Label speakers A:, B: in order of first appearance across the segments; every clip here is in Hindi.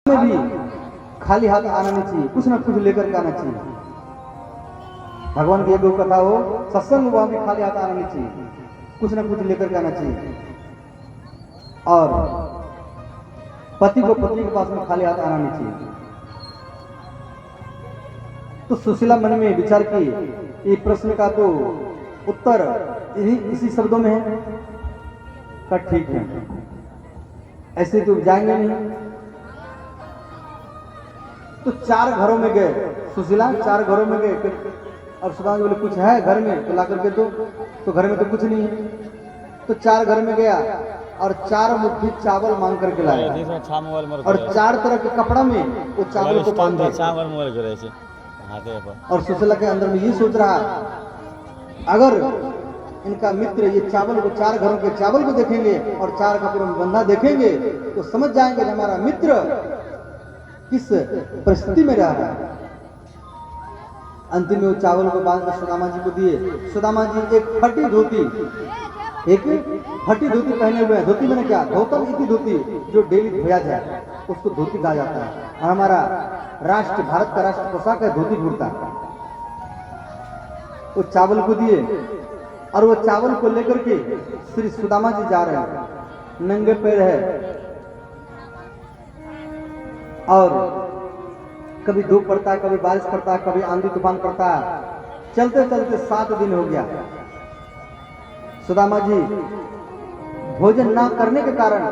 A: में भी खाली हाथ आना नहीं चाहिए, कुछ ना कुछ लेकर के आना चाहिए। भगवान की एक कथा हो, सत्संग वहां भी खाली हाथ आना नहीं चाहिए, कुछ ना कुछ लेकर के आना चाहिए। और पति को पत्नी के पास में खाली हाथ आना नहीं चाहिए। तो सुशीला मन में विचार की, ये प्रश्न का तो उत्तर इसी शब्दों में है। का ठीक है, ऐसे तो जाएंगे नहीं। तो 4 घरों में गए, सुशीला 4 घरों में गए। और सुदामा जी बोले कुछ है घर में तो ला करके दो। तो घर में तो कुछ नहीं है। तो 4 घर में गया और 4 मुट्ठी चावल मांग करके लाया और 4 तरह के कपड़ा में वो चावल को बांध दिया। और सुशीला के अंदर में ये सोच रहा, अगर इनका मित्र ये चावल को 4 घरों के चावल को देखेंगे और 4 कपड़ों में बंधा देखेंगे तो समझ जाएंगे कि हमारा मित्र किस परिस्थिति में रह रहा है। अंतिम में वो चावल को बांध कर सुदामा जी को दिए। सुदामा जी एक फटी धोती पहने हुए हैं। धोती मैंने क्या, धोतम इति धोती, जो डेली धोया जाए उसको धोती कहा जाता है। और हमारा राष्ट्र, भारत का राष्ट्र पोशाक है धोती कुर्ता। वो चावल को दिए और वो चावल को लेकर के श्री सुदामा जी जा रहे हैं, नंगे पैर है। और कभी धूप पड़ता है, कभी बारिश पड़ता है, कभी आंधी तूफान पड़ता है। चलते चलते 7 दिन हो गया। सुदामा जी भोजन ना करने के कारण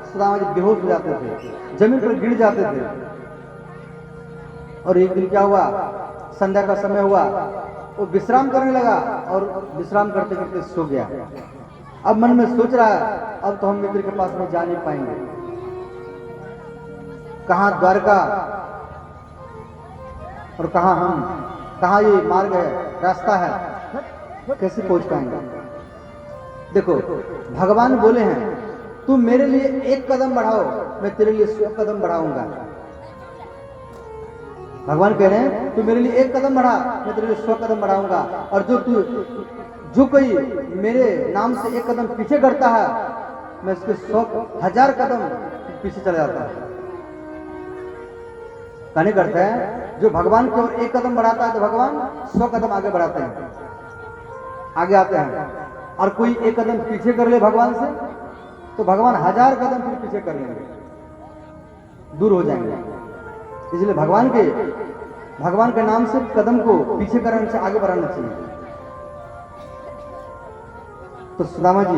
A: सुदामा जी बेहोश हो जाते थे, जमीन पर गिर जाते थे। और एक दिन क्या हुआ, संध्या का समय हुआ, वो विश्राम करने लगा और विश्राम करते करते सो गया। अब मन में सोच रहा है, अब तो हम मित्र के पास में जा नहीं पाएंगे। कहाँ द्वारका और कहाँ ये मार्ग है, रास्ता है, कैसे पहुंच पाएंगे। देखो भगवान बोले हैं, तुम मेरे लिए 1 कदम बढ़ाओ, मैं तेरे लिए 100 कदम बढ़ाऊंगा। भगवान कह रहे हैं तू मेरे लिए 1 कदम बढ़ा, मैं तेरे लिए 100 कदम बढ़ाऊंगा। और जो कोई मेरे नाम से 1 कदम पीछे करता है, मैं उसके 100,000 कदम पीछे चला जाता है। कहने करते हैं जो भगवान की ओर 1 कदम बढ़ाता है तो भगवान 100 कदम आगे बढ़ाते हैं, आगे आते हैं। और कोई 1 कदम पीछे कर ले भगवान से तो भगवान 1000 कदम फिर पीछे कर लेंगे, दूर हो जाएंगे। इसलिए भगवान के नाम से कदम को पीछे कराने से आगे बढ़ाना चाहिए। तो सुदामा जी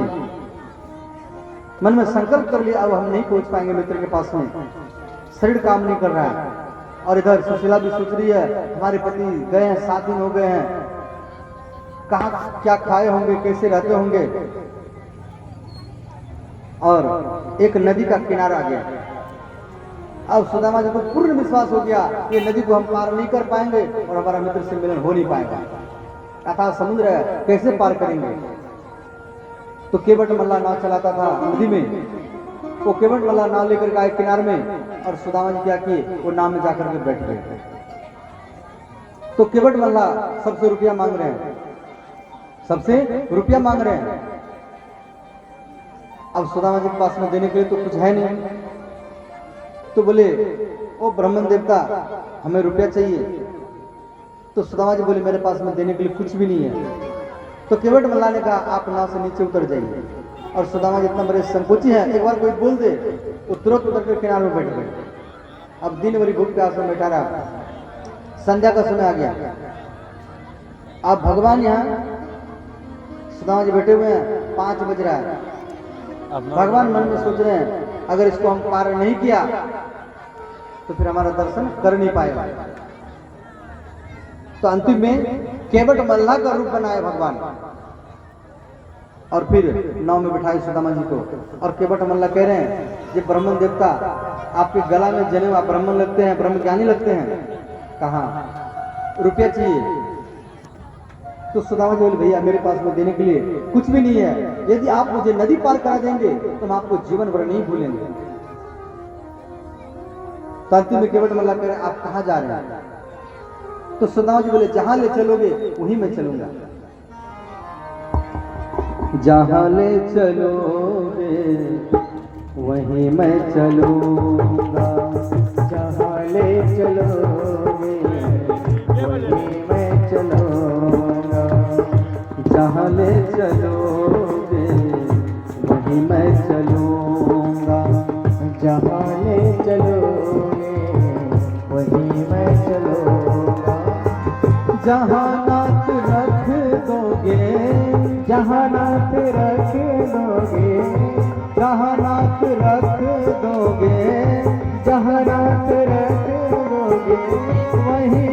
A: मन में संकल्प कर लिया, अब हम नहीं पहुंच पाएंगे मित्र के पास में, शरीर काम नहीं कर रहा है। और इधर सुशीला भी सोच रही है, हमारे पति गए हैं, 7 दिन हो गए हैं, कहाँ क्या खाए होंगे, कैसे रहते होंगे। और एक नदी का किनारा आ गया। अब सुदामा जी को पूर्ण विश्वास हो गया ये नदी को हम पार नहीं कर पाएंगे और हमारा मित्र से मिलन हो नहीं पाएगा। अथाह समुद्र है, कैसे पार करेंगे। तो केवट मल्ला नाव चलाता था नदी में, वो केवट मल्ला नाव लेकर के आए किनारे में। और सुदामा जी क्या किए, वो नाव में जाकर के बैठ गए। तो केवट मल्ला सबसे रुपया मांग रहे हैं, अब सुदामा जी के पास में देने के लिए तो कुछ है नहीं। तो बोले ओ ब्राह्मण देवता, हमें रुपया चाहिए। तो सुदामा जी बोले मेरे पास में देने के लिए कुछ भी नहीं है। तो केवट मल्ला ने कहा आप नाव से नीचे उतर जाइए। और सुदामा जी इतना बड़े संकोची है, एक बार कोई बोल दे तो तुरंत उतर के किनारे में बैठ गए। अब दिन भरी भूख प्यास में बैठा रहा, संध्या का समय आ गया। अब भगवान यहाँ सुदामा जी बैठे हुए हैं, 5 बज रहा है। भगवान मन में सोच रहे हैं अगर इसको हम पार नहीं किया तो फिर हमारा दर्शन कर नहीं पाएगा। तो अंतिम में केवट मल्ला का रूप बनाया भगवान और फिर नाव में बिठाए सुदामा जी को। और केवट मल्ला कह रहे हैं ये ब्राह्मण देवता, आपके गला में जनेऊ, आप ब्राह्मण लगते हैं, ब्रह्म ज्ञानी लगते हैं, कहाँ रुपया चाहिए। तो सुदामा जी बोले भैया मेरे पास में देने के लिए कुछ भी नहीं है, यदि आप मुझे नदी पार करा देंगे तो हम आपको जीवन भर नहीं भूलेंगे। तो अंतिम में केवट मल्ला कह रहे आप कहाँ जा रहे हैं। तो सुदामा जी बोले जहां ले चलोगे वहीं मैं चलूंगा। जहां ले चलोगे वहीं मैं चलूंगा। चलोगे वहीं मैं चलूँगा।
B: जहाँ ले चलोगे वहीं मैं चलूँगा।
A: जहाँ नाथ रख दोगे,
B: जहाँ नाथ रख दोगे,
A: जहाँ नाथ रख दोगे,
B: जहाँ नाथ रख दोगे
A: वहीं